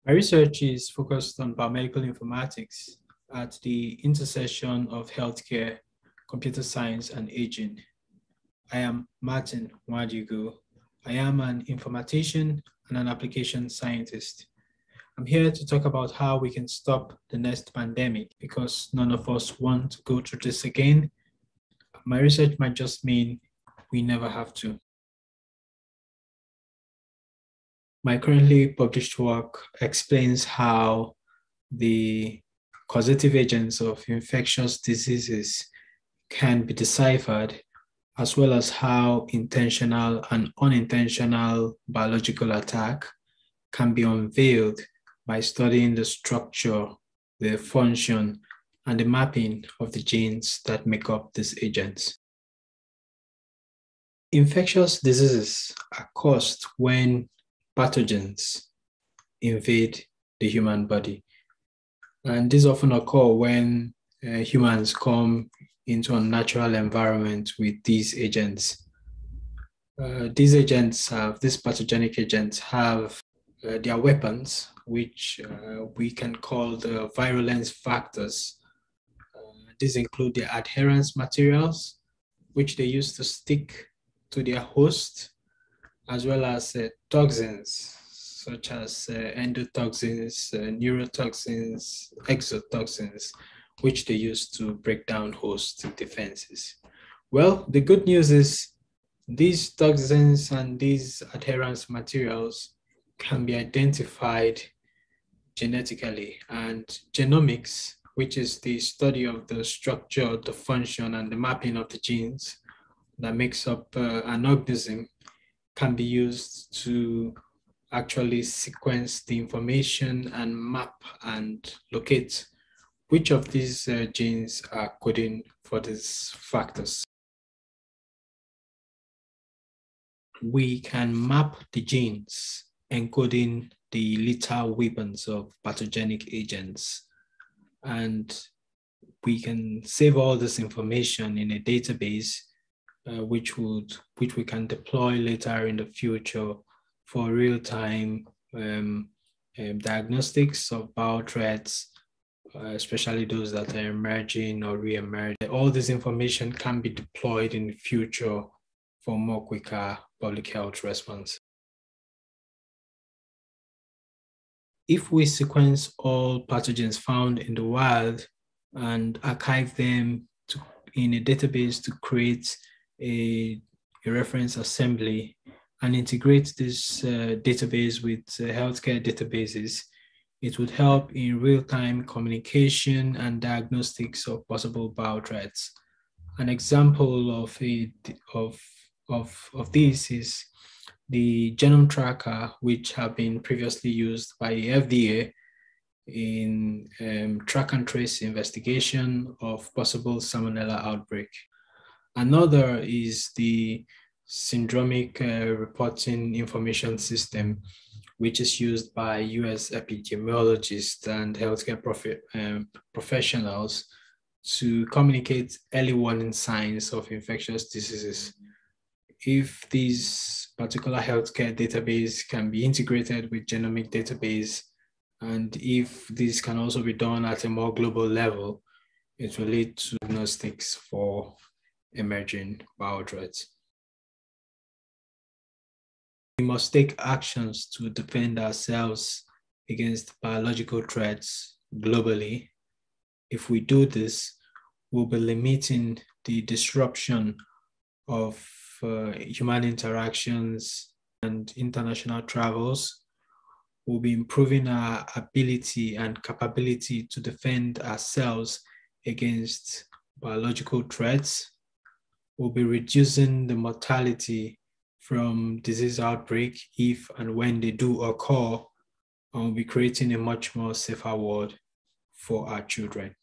My research is focused on biomedical informatics at the intersection of healthcare, computer science, and aging. I am Martin Nwadiugwu. I am an informatician and an application scientist. I'm here to talk about how we can stop the next pandemic because none of us want to go through this again. My research might just mean we never have to. My currently published work explains how the causative agents of infectious diseases can be deciphered, as well as how intentional and unintentional biological attack can be unveiled by studying the structure, the function, and the mapping of the genes that make up these agents. Infectious diseases are caused when pathogens invade the human body. And these often occur when humans come into a natural environment with these agents. These pathogenic agents have their weapons, which we can call the virulent factors. These include the adherence materials, which they use to stick to their host, as well as toxins, such as endotoxins, neurotoxins, exotoxins, which they use to break down host defenses. Well, the good news is these toxins and these adherence materials can be identified genetically, and genomics, which is the study of the structure, the function, and the mapping of the genes that makes up an organism, can be used to actually sequence the information and map and locate which of these genes are coding for these factors. We can map the genes encoding the lethal weapons of pathogenic agents, and we can save all this information in a database which we can deploy later in the future for real-time diagnostics of biothreats, especially those that are emerging or re-emerging. All this information can be deployed in the future for more quicker public health response. If we sequence all pathogens found in the wild and archive them in a database to create a reference assembly and integrate this database with healthcare databases, it would help in real-time communication and diagnostics of possible biothreats. An example of this is the genome tracker, which have been previously used by the FDA in track and trace investigation of possible salmonella outbreak. Another is the syndromic reporting information system, which is used by US epidemiologists and healthcare professionals to communicate early warning signs of infectious diseases. If this particular healthcare database can be integrated with genomic database, and if this can also be done at a more global level, it will lead to diagnostics for emerging biothreats. We must take actions to defend ourselves against biological threats globally. If we do this, we'll be limiting the disruption of human interactions and international travels. We'll be improving our ability and capability to defend ourselves against biological threats. We'll be reducing the mortality from disease outbreak if and when they do occur, and we'll be creating a much more safer world for our children.